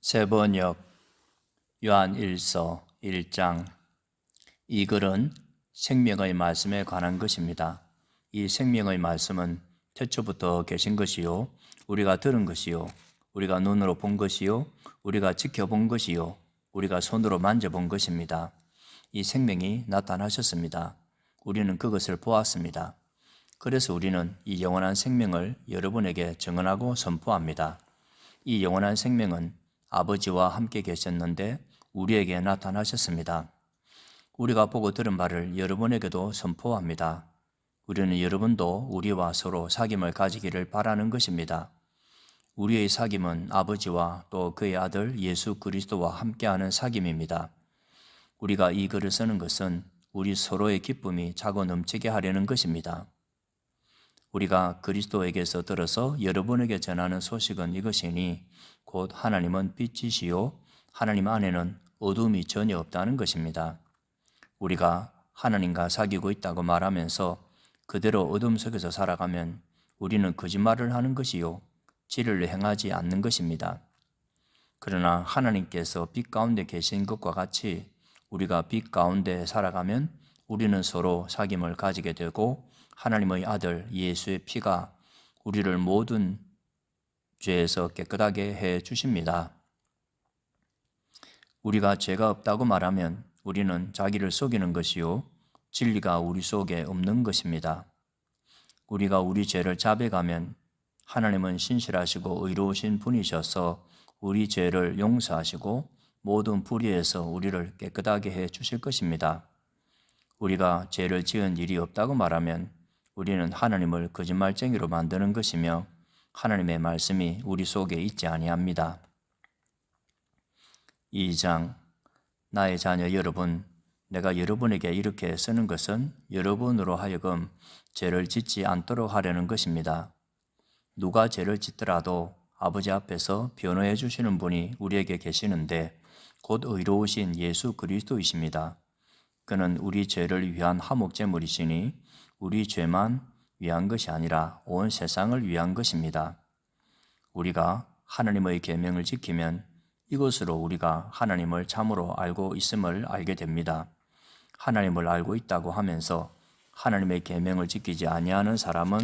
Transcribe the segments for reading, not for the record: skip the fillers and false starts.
세번역 요한 1서 1장. 이 글은 생명의 말씀에 관한 것입니다. 이 생명의 말씀은 태초부터 계신 것이요, 우리가 들은 것이요, 우리가 눈으로 본 것이요, 우리가 지켜본 것이요, 우리가 손으로 만져본 것입니다. 이 생명이 나타나셨습니다. 우리는 그것을 보았습니다. 그래서 우리는 이 영원한 생명을 여러분에게 증언하고 선포합니다. 이 영원한 생명은 아버지와 함께 계셨는데 우리에게 나타나셨습니다. 우리가 보고 들은 바를 여러분에게도 선포합니다. 우리는 여러분도 우리와 서로 사귐을 가지기를 바라는 것입니다. 우리의 사귐은 아버지와 또 그의 아들 예수 그리스도와 함께하는 사귐입니다. 우리가 이 글을 쓰는 것은 우리 서로의 기쁨이 차고 넘치게 하려는 것입니다. 우리가 그리스도에게서 들어서 여러분에게 전하는 소식은 이것이니 곧 하나님은 빛이시요 하나님 안에는 어둠이 전혀 없다는 것입니다. 우리가 하나님과 사귀고 있다고 말하면서 그대로 어둠 속에서 살아가면 우리는 거짓말을 하는 것이요 진리를 행하지 않는 것입니다. 그러나 하나님께서 빛 가운데 계신 것과 같이 우리가 빛 가운데 살아가면 우리는 서로 사귐을 가지게 되고 하나님의 아들 예수의 피가 우리를 모든 죄에서 깨끗하게 해 주십니다. 우리가 죄가 없다고 말하면 우리는 자기를 속이는 것이요 진리가 우리 속에 없는 것입니다. 우리가 우리 죄를 자백하면 하나님은 신실하시고 의로우신 분이셔서 우리 죄를 용서하시고 모든 불의에서 우리를 깨끗하게 해 주실 것입니다. 우리가 죄를 지은 일이 없다고 말하면 우리는 하나님을 거짓말쟁이로 만드는 것이며 하나님의 말씀이 우리 속에 있지 아니합니다. 2장. 나의 자녀 여러분, 내가 여러분에게 이렇게 쓰는 것은 여러분으로 하여금 죄를 짓지 않도록 하려는 것입니다. 누가 죄를 짓더라도 아버지 앞에서 변호해 주시는 분이 우리에게 계시는데 곧 의로우신 예수 그리스도이십니다. 그는 우리 죄를 위한 화목제물이시니 우리 죄만 위한 것이 아니라 온 세상을 위한 것입니다. 우리가 하나님의 계명을 지키면 이것으로 우리가 하나님을 참으로 알고 있음을 알게 됩니다. 하나님을 알고 있다고 하면서 하나님의 계명을 지키지 아니하는 사람은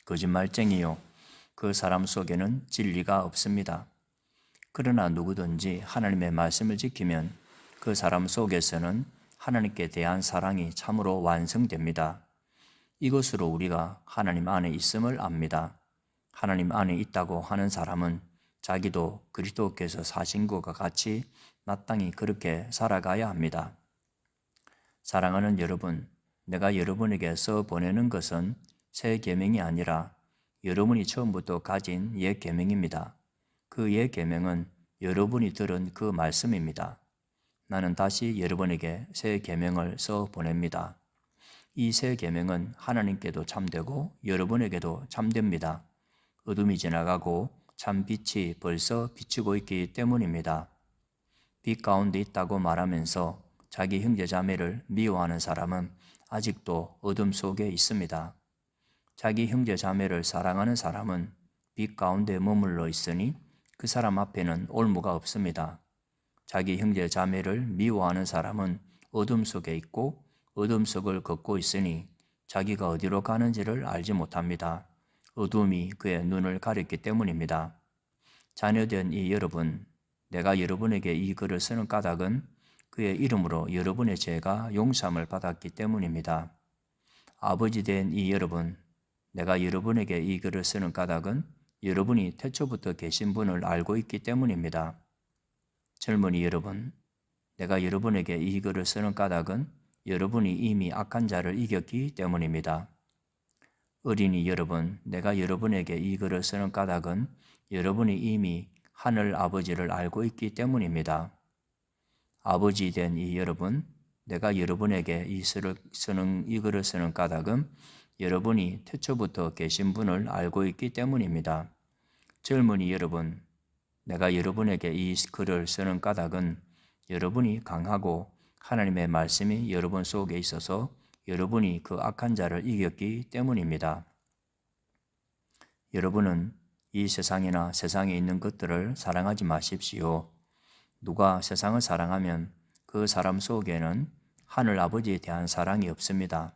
거짓말쟁이요 그 사람 속에는 진리가 없습니다. 그러나 누구든지 하나님의 말씀을 지키면 그 사람 속에서는 하나님께 대한 사랑이 참으로 완성됩니다. 이것으로 우리가 하나님 안에 있음을 압니다. 하나님 안에 있다고 하는 사람은 자기도 그리스도께서 사신 것과 같이 마땅히 그렇게 살아가야 합니다. 사랑하는 여러분, 내가 여러분에게 써 보내는 것은 새 계명이 아니라 여러분이 처음부터 가진 옛 계명입니다. 그 옛 계명은 여러분이 들은 그 말씀입니다. 나는 다시 여러분에게 새 계명을 써 보냅니다. 이 새 계명은 하나님께도 참되고 여러분에게도 참됩니다. 어둠이 지나가고 참 빛이 벌써 비추고 있기 때문입니다. 빛 가운데 있다고 말하면서 자기 형제 자매를 미워하는 사람은 아직도 어둠 속에 있습니다. 자기 형제 자매를 사랑하는 사람은 빛 가운데 머물러 있으니 그 사람 앞에는 올무가 없습니다. 자기 형제 자매를 미워하는 사람은 어둠 속에 있고 어둠 속을 걷고 있으니 자기가 어디로 가는지를 알지 못합니다. 어둠이 그의 눈을 가렸기 때문입니다. 자녀된 이 여러분, 내가 여러분에게 이 글을 쓰는 까닭은 그의 이름으로 여러분의 죄가 용서함을 받았기 때문입니다. 아버지 된 이 여러분, 내가 여러분에게 이 글을 쓰는 까닭은 여러분이 태초부터 계신 분을 알고 있기 때문입니다. 젊은이 여러분, 내가 여러분에게 이 글을 쓰는 까닭은 여러분이 이미 악한 자를 이겼기 때문입니다. 어린이 여러분, 내가 여러분에게 이 글을 쓰는 까닭은 여러분이 이미 하늘 아버지를 알고 있기 때문입니다. 아버지 된 이 여러분, 내가 여러분에게 이 글을 쓰는 까닭은 여러분이 태초부터 계신 분을 알고 있기 때문입니다. 젊은이 여러분, 내가 여러분에게 이 글을 쓰는 까닭은 여러분이 강하고 하나님의 말씀이 여러분 속에 있어서 여러분이 그 악한 자를 이겼기 때문입니다. 여러분은 이 세상이나 세상에 있는 것들을 사랑하지 마십시오. 누가 세상을 사랑하면 그 사람 속에는 하늘 아버지에 대한 사랑이 없습니다.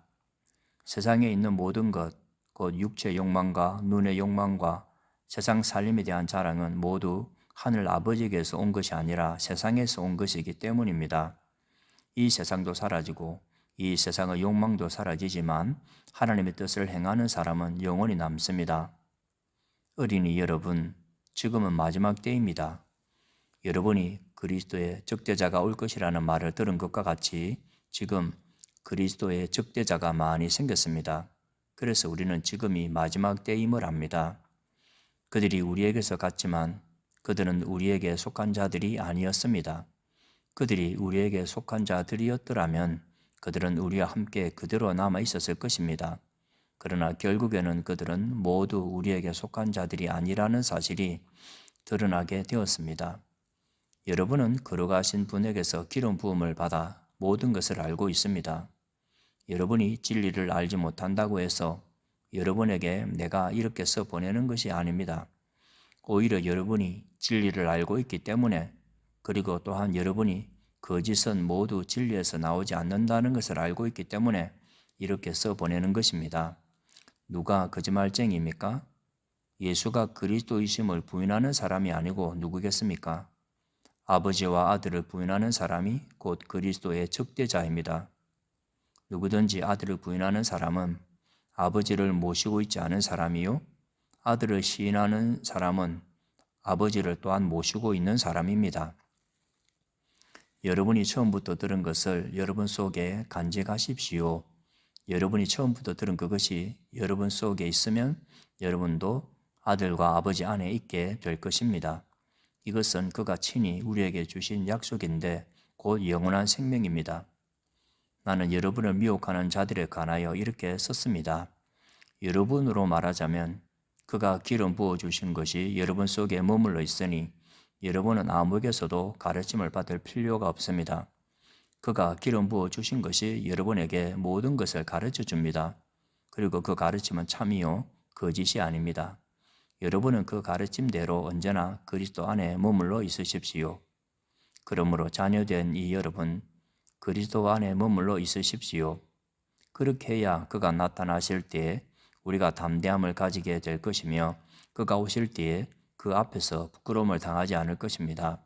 세상에 있는 모든 것, 곧 육체 욕망과 눈의 욕망과 세상 살림에 대한 자랑은 모두 하늘 아버지에게서 온 것이 아니라 세상에서 온 것이기 때문입니다. 이 세상도 사라지고 이 세상의 욕망도 사라지지만 하나님의 뜻을 행하는 사람은 영원히 남습니다. 어린이 여러분, 지금은 마지막 때입니다. 여러분이 그리스도의 적대자가 올 것이라는 말을 들은 것과 같이 지금 그리스도의 적대자가 많이 생겼습니다. 그래서 우리는 지금이 마지막 때임을 압니다. 그들이 우리에게서 갔지만 그들은 우리에게 속한 자들이 아니었습니다. 그들이 우리에게 속한 자들이었더라면 그들은 우리와 함께 그대로 남아 있었을 것입니다. 그러나 결국에는 그들은 모두 우리에게 속한 자들이 아니라는 사실이 드러나게 되었습니다. 여러분은 거룩하신 분에게서 기름 부음을 받아 모든 것을 알고 있습니다. 여러분이 진리를 알지 못한다고 해서 여러분에게 내가 이렇게 써 보내는 것이 아닙니다. 오히려 여러분이 진리를 알고 있기 때문에, 그리고 또한 여러분이 거짓은 모두 진리에서 나오지 않는다는 것을 알고 있기 때문에 이렇게 써 보내는 것입니다. 누가 거짓말쟁이입니까? 예수가 그리스도이심을 부인하는 사람이 아니고 누구겠습니까? 아버지와 아들을 부인하는 사람이 곧 그리스도의 적대자입니다. 누구든지 아들을 부인하는 사람은 아버지를 모시고 있지 않은 사람이요, 아들을 시인하는 사람은 아버지를 또한 모시고 있는 사람입니다. 여러분이 처음부터 들은 것을 여러분 속에 간직하십시오. 여러분이 처음부터 들은 그것이 여러분 속에 있으면 여러분도 아들과 아버지 안에 있게 될 것입니다. 이것은 그가 친히 우리에게 주신 약속인데 곧 영원한 생명입니다. 나는 여러분을 미혹하는 자들에 관하여 이렇게 썼습니다. 여러분으로 말하자면 그가 기름 부어주신 것이 여러분 속에 머물러 있으니 여러분은 아무에게서도 가르침을 받을 필요가 없습니다. 그가 기름 부어주신 것이 여러분에게 모든 것을 가르쳐 줍니다. 그리고 그 가르침은 참이요 거짓이 아닙니다. 여러분은 그 가르침대로 언제나 그리스도 안에 머물러 있으십시오. 그러므로 자녀된 이 여러분, 그리스도 안에 머물러 있으십시오. 그렇게 해야 그가 나타나실 때에 우리가 담대함을 가지게 될 것이며 그가 오실 때에 그 앞에서 부끄러움을 당하지 않을 것입니다.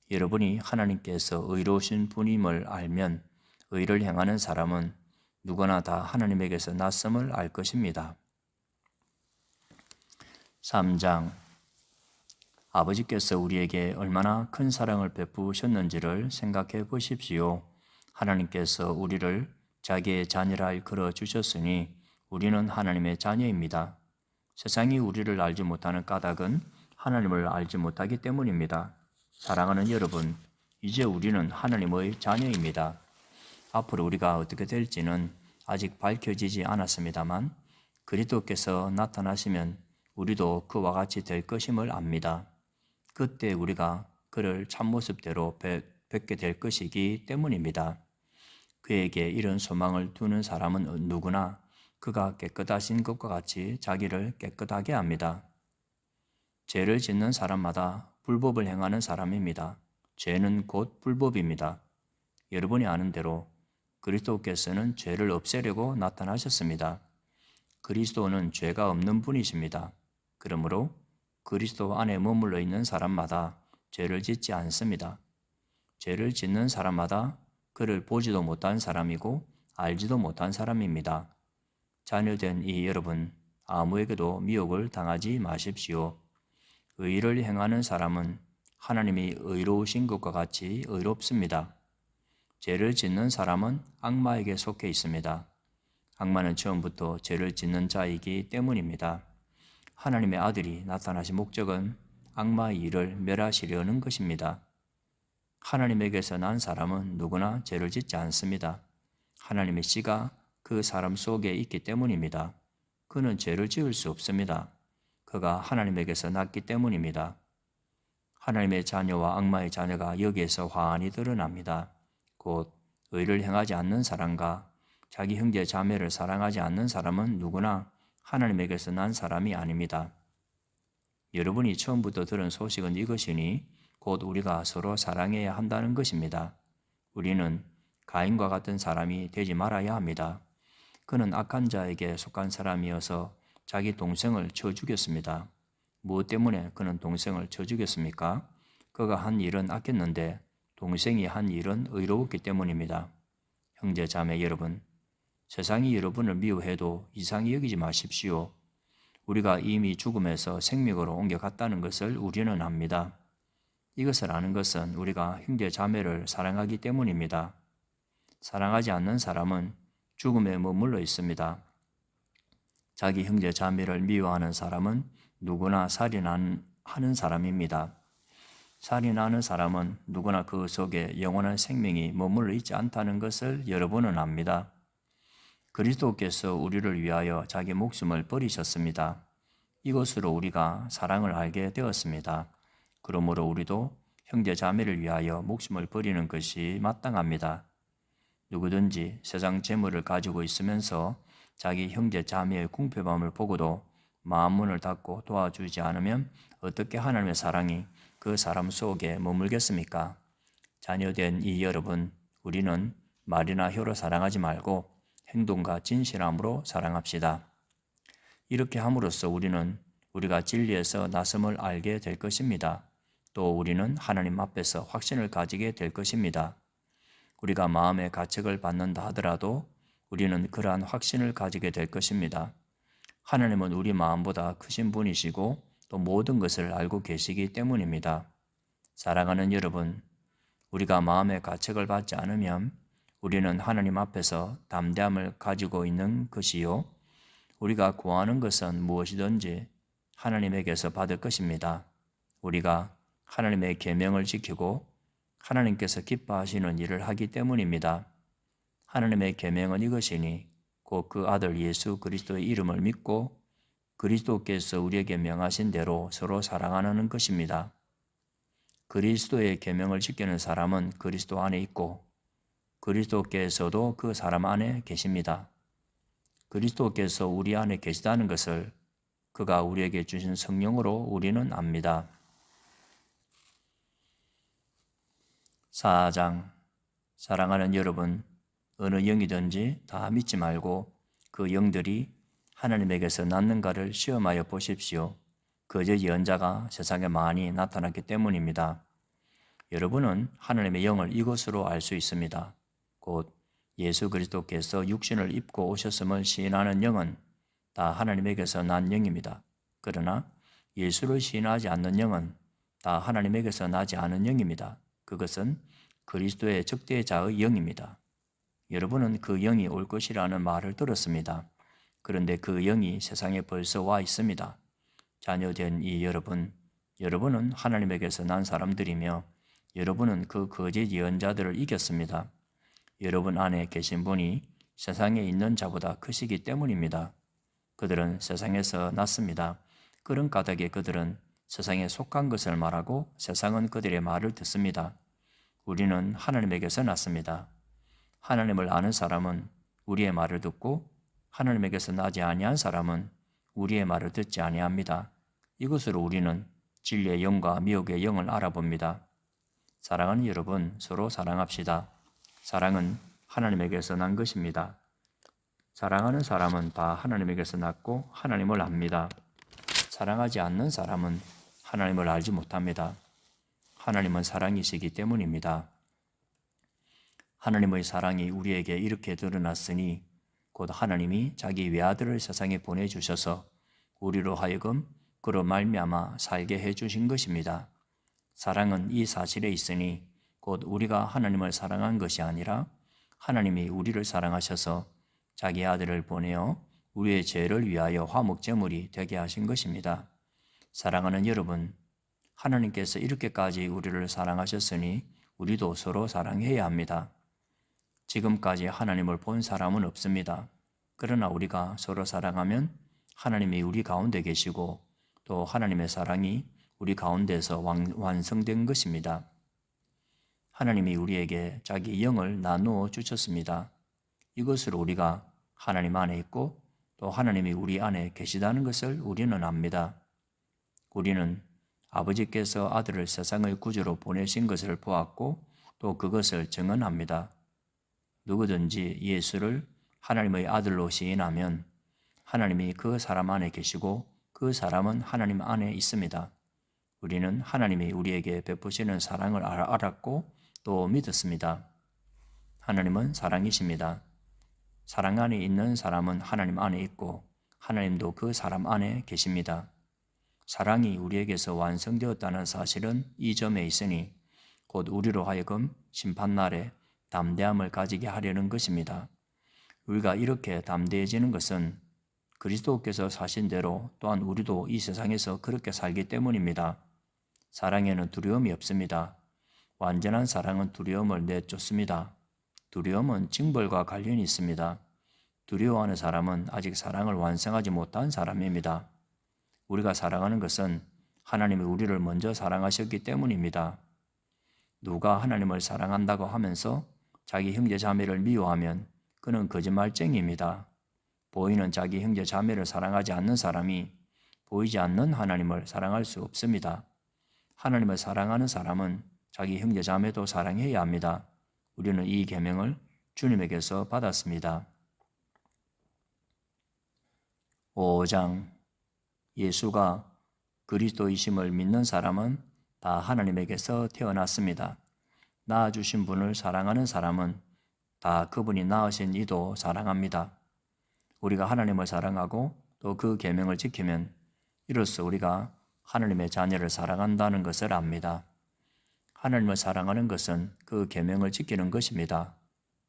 여러분이 하나님께서 의로우신 분임을 알면 의를 행하는 사람은 누구나 다 하나님에게서 났음을 알 것입니다. 3장. 아버지께서 우리에게 얼마나 큰 사랑을 베푸셨는지를 생각해 보십시오. 하나님께서 우리를 자기의 자녀라 일컬어 주셨으니 우리는 하나님의 자녀입니다. 세상이 우리를 알지 못하는 까닭은 하나님을 알지 못하기 때문입니다. 사랑하는 여러분, 이제 우리는 하나님의 자녀입니다. 앞으로 우리가 어떻게 될지는 아직 밝혀지지 않았습니다만 그리스도께서 나타나시면 우리도 그와 같이 될 것임을 압니다. 그때 우리가 그를 참모습대로 뵙게 될 것이기 때문입니다. 그에게 이런 소망을 두는 사람은 누구나 그가 깨끗하신 것과 같이 자기를 깨끗하게 합니다. 죄를 짓는 사람마다 불법을 행하는 사람입니다. 죄는 곧 불법입니다. 여러분이 아는 대로 그리스도께서는 죄를 없애려고 나타나셨습니다. 그리스도는 죄가 없는 분이십니다. 그러므로 그리스도 안에 머물러 있는 사람마다 죄를 짓지 않습니다. 죄를 짓는 사람마다 그를 보지도 못한 사람이고 알지도 못한 사람입니다. 자녀된 이 여러분, 아무에게도 미혹을 당하지 마십시오. 의를 행하는 사람은 하나님이 의로우신 것과 같이 의롭습니다. 죄를 짓는 사람은 악마에게 속해 있습니다. 악마는 처음부터 죄를 짓는 자이기 때문입니다. 하나님의 아들이 나타나신 목적은 악마의 일을 멸하시려는 것입니다. 하나님에게서 난 사람은 누구나 죄를 짓지 않습니다. 하나님의 씨가 그 사람 속에 있기 때문입니다. 그는 죄를 지을 수 없습니다. 그가 하나님에게서 났기 때문입니다. 하나님의 자녀와 악마의 자녀가 여기에서 환히 드러납니다. 곧 의를 행하지 않는 사람과 자기 형제 자매를 사랑하지 않는 사람은 누구나 하나님에게서 난 사람이 아닙니다. 여러분이 처음부터 들은 소식은 이것이니 곧 우리가 서로 사랑해야 한다는 것입니다. 우리는 가인과 같은 사람이 되지 말아야 합니다. 그는 악한 자에게 속한 사람이어서 자기 동생을 쳐 죽였습니다. 무엇 때문에 그는 동생을 쳐 죽였습니까? 그가 한 일은 악했는데 동생이 한 일은 의로웠기 때문입니다. 형제 자매 여러분, 세상이 여러분을 미워해도 이상히 여기지 마십시오. 우리가 이미 죽음에서 생명으로 옮겨갔다는 것을 우리는 압니다. 이것을 아는 것은 우리가 형제 자매를 사랑하기 때문입니다. 사랑하지 않는 사람은 죽음에 머물러 있습니다. 자기 형제 자매를 미워하는 사람은 누구나 살인하는 사람입니다. 살인하는 사람은 누구나 그 속에 영원한 생명이 머물러 있지 않다는 것을 여러분은 압니다. 그리스도께서 우리를 위하여 자기 목숨을 버리셨습니다. 이것으로 우리가 사랑을 알게 되었습니다. 그러므로 우리도 형제 자매를 위하여 목숨을 버리는 것이 마땅합니다. 누구든지 세상 재물을 가지고 있으면서 자기 형제 자매의 궁핍함을 보고도 마음문을 닫고 도와주지 않으면 어떻게 하나님의 사랑이 그 사람 속에 머물겠습니까? 자녀된 이 여러분, 우리는 말이나 혀로 사랑하지 말고 행동과 진실함으로 사랑합시다. 이렇게 함으로써 우리는 우리가 진리에서 나섬을 알게 될 것입니다. 또 우리는 하나님 앞에서 확신을 가지게 될 것입니다. 우리가 마음의 가책을 받는다 하더라도 우리는 그러한 확신을 가지게 될 것입니다. 하나님은 우리 마음보다 크신 분이시고 또 모든 것을 알고 계시기 때문입니다. 사랑하는 여러분, 우리가 마음의 가책을 받지 않으면 우리는 하나님 앞에서 담대함을 가지고 있는 것이요. 우리가 구하는 것은 무엇이든지 하나님에게서 받을 것입니다. 우리가 하나님의 계명을 지키고 하나님께서 기뻐하시는 일을 하기 때문입니다. 하나님의 계명은 이것이니 곧 그 아들 예수 그리스도의 이름을 믿고 그리스도께서 우리에게 명하신 대로 서로 사랑하는 것입니다. 그리스도의 계명을 지키는 사람은 그리스도 안에 있고 그리스도께서도 그 사람 안에 계십니다. 그리스도께서 우리 안에 계시다는 것을 그가 우리에게 주신 성령으로 우리는 압니다. 4장. 사랑하는 여러분, 어느 영이든지 다 믿지 말고 그 영들이 하나님에게서 났는가를 시험하여 보십시오. 거짓 예언자가 세상에 많이 나타났기 때문입니다. 여러분은 하나님의 영을 이것으로 알 수 있습니다. 곧 예수 그리스도께서 육신을 입고 오셨음을 시인하는 영은 다 하나님에게서 난 영입니다. 그러나 예수를 시인하지 않는 영은 다 하나님에게서 나지 않은 영입니다. 그것은 그리스도의 적대자의 영입니다. 여러분은 그 영이 올 것이라는 말을 들었습니다. 그런데 그 영이 세상에 벌써 와 있습니다. 자녀된 이 여러분은 하나님에게서 난 사람들이며 여러분은 그 거짓 예언자들을 이겼습니다. 여러분 안에 계신 분이 세상에 있는 자보다 크시기 때문입니다. 그들은 세상에서 났습니다. 그런 까닭에 그들은 세상에 속한 것을 말하고 세상은 그들의 말을 듣습니다. 우리는 하나님에게서 났습니다. 하나님을 아는 사람은 우리의 말을 듣고 하나님에게서 나지 아니한 사람은 우리의 말을 듣지 아니합니다. 이것으로 우리는 진리의 영과 미혹의 영을 알아봅니다. 사랑하는 여러분, 서로 사랑합시다. 사랑은 하나님에게서 난 것입니다. 사랑하는 사람은 다 하나님에게서 났고 하나님을 압니다. 사랑하지 않는 사람은 하나님을 알지 못합니다. 하나님은 사랑이시기 때문입니다. 하나님의 사랑이 우리에게 이렇게 드러났으니 곧 하나님이 자기 외아들을 세상에 보내주셔서 우리로 하여금 그로 말미암아 살게 해주신 것입니다. 사랑은 이 사실에 있으니 곧 우리가 하나님을 사랑한 것이 아니라 하나님이 우리를 사랑하셔서 자기 아들을 보내어 우리의 죄를 위하여 화목제물이 되게 하신 것입니다. 사랑하는 여러분, 하나님께서 이렇게까지 우리를 사랑하셨으니 우리도 서로 사랑해야 합니다. 지금까지 하나님을 본 사람은 없습니다. 그러나 우리가 서로 사랑하면 하나님이 우리 가운데 계시고 또 하나님의 사랑이 우리 가운데서 완성된 것입니다. 하나님이 우리에게 자기 영을 나누어 주셨습니다. 이것으로 우리가 하나님 안에 있고 또 하나님이 우리 안에 계시다는 것을 우리는 압니다. 우리는 아버지께서 아들을 세상의 구주로 보내신 것을 보았고 또 그것을 증언합니다. 누구든지 예수를 하나님의 아들로 시인하면 하나님이 그 사람 안에 계시고 그 사람은 하나님 안에 있습니다. 우리는 하나님이 우리에게 베푸시는 사랑을 알았고 또 믿었습니다. 하나님은 사랑이십니다. 사랑 안에 있는 사람은 하나님 안에 있고 하나님도 그 사람 안에 계십니다. 사랑이 우리에게서 완성되었다는 사실은 이 점에 있으니 곧 우리로 하여금 심판날에 담대함을 가지게 하려는 것입니다. 우리가 이렇게 담대해지는 것은 그리스도께서 사신 대로 또한 우리도 이 세상에서 그렇게 살기 때문입니다. 사랑에는 두려움이 없습니다. 완전한 사랑은 두려움을 내쫓습니다. 두려움은 징벌과 관련이 있습니다. 두려워하는 사람은 아직 사랑을 완성하지 못한 사람입니다. 우리가 사랑하는 것은 하나님이 우리를 먼저 사랑하셨기 때문입니다. 누가 하나님을 사랑한다고 하면서 자기 형제 자매를 미워하면 그는 거짓말쟁이입니다. 보이는 자기 형제 자매를 사랑하지 않는 사람이 보이지 않는 하나님을 사랑할 수 없습니다. 하나님을 사랑하는 사람은 자기 형제 자매도 사랑해야 합니다. 우리는 이 계명을 주님에게서 받았습니다. 5장 예수가 그리스도이심을 믿는 사람은 다 하나님에게서 태어났습니다. 낳아주신 분을 사랑하는 사람은 다 그분이 낳으신 이도 사랑합니다. 우리가 하나님을 사랑하고 또 그 계명을 지키면 이로써 우리가 하나님의 자녀를 사랑한다는 것을 압니다. 하나님을 사랑하는 것은 그 계명을 지키는 것입니다.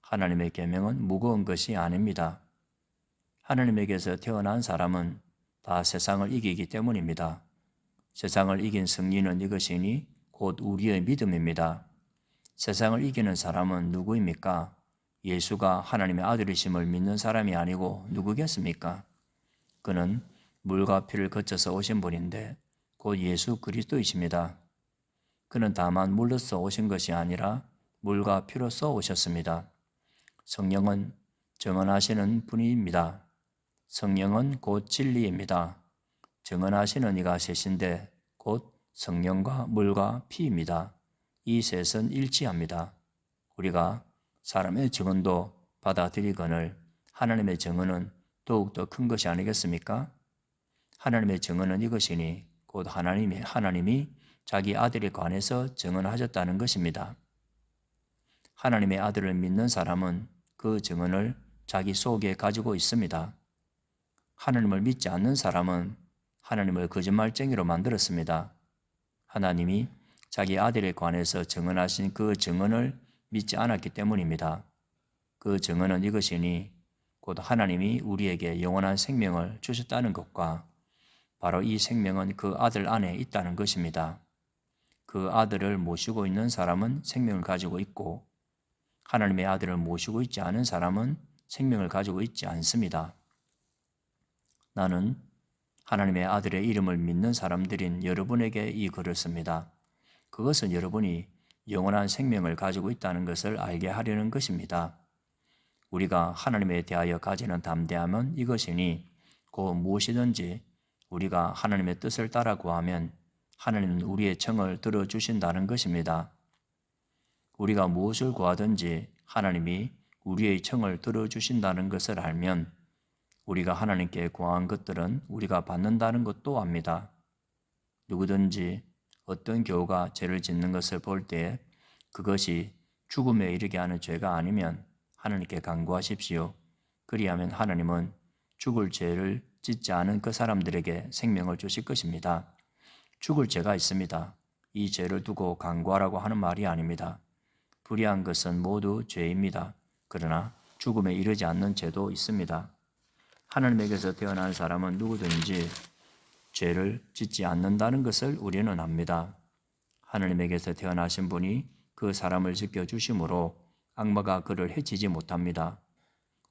하나님의 계명은 무거운 것이 아닙니다. 하나님에게서 태어난 사람은 다 세상을 이기기 때문입니다. 세상을 이긴 승리는 이것이니 곧 우리의 믿음입니다. 세상을 이기는 사람은 누구입니까? 예수가 하나님의 아들이심을 믿는 사람이 아니고 누구겠습니까? 그는 물과 피를 거쳐서 오신 분인데 곧 예수 그리스도이십니다. 그는 다만 물로서 오신 것이 아니라 물과 피로써 오셨습니다. 성령은 증언하시는 분입니다. 성령은 곧 진리입니다. 증언하시는 이가 셋인데 곧 성령과 물과 피입니다. 이 셋은 일치합니다. 우리가 사람의 증언도 받아들이거늘 하나님의 증언은 더욱더 큰 것이 아니겠습니까? 하나님의 증언은 이것이니 곧 하나님이 자기 아들에 관해서 증언하셨다는 것입니다. 하나님의 아들을 믿는 사람은 그 증언을 자기 속에 가지고 있습니다. 하나님을 믿지 않는 사람은 하나님을 거짓말쟁이로 만들었습니다. 하나님이 자기 아들에 관해서 증언하신 그 증언을 믿지 않았기 때문입니다. 그 증언은 이것이니 곧 하나님이 우리에게 영원한 생명을 주셨다는 것과 바로 이 생명은 그 아들 안에 있다는 것입니다. 그 아들을 모시고 있는 사람은 생명을 가지고 있고 하나님의 아들을 모시고 있지 않은 사람은 생명을 가지고 있지 않습니다. 나는 하나님의 아들의 이름을 믿는 사람들인 여러분에게 이 글을 씁니다. 그것은 여러분이 영원한 생명을 가지고 있다는 것을 알게 하려는 것입니다. 우리가 하나님에 대하여 가지는 담대함은 이것이니 곧 무엇이든지 우리가 하나님의 뜻을 따라 구하면 하나님은 우리의 청을 들어주신다는 것입니다. 우리가 무엇을 구하든지 하나님이 우리의 청을 들어주신다는 것을 알면 우리가 하나님께 구한 것들은 우리가 받는다는 것도 압니다. 누구든지 어떤 교우가 죄를 짓는 것을 볼 때 그것이 죽음에 이르게 하는 죄가 아니면 하나님께 간구하십시오. 그리하면 하나님은 죽을 죄를 짓지 않은 그 사람들에게 생명을 주실 것입니다. 죽을 죄가 있습니다. 이 죄를 두고 간구하라고 하는 말이 아닙니다. 불의한 것은 모두 죄입니다. 그러나 죽음에 이르지 않는 죄도 있습니다. 하나님에게서 태어난 사람은 누구든지 죄를 짓지 않는다는 것을 우리는 압니다. 하나님에게서 태어나신 분이 그 사람을 지켜주심으로 악마가 그를 해치지 못합니다.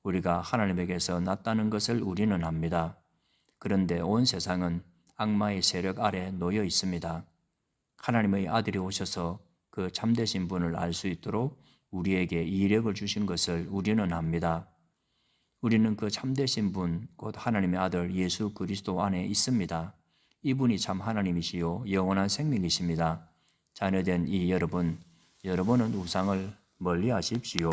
우리가 하나님에게서 났다는 것을 우리는 압니다. 그런데 온 세상은 악마의 세력 아래 놓여 있습니다. 하나님의 아들이 오셔서 그 참되신 분을 알 수 있도록 우리에게 이력을 주신 것을 우리는 압니다. 우리는 그 참되신 분, 곧 하나님의 아들 예수 그리스도 안에 있습니다. 이분이 참 하나님이시요 영원한 생명이십니다. 자녀된 이 여러분, 여러분은 우상을 멀리 하십시오.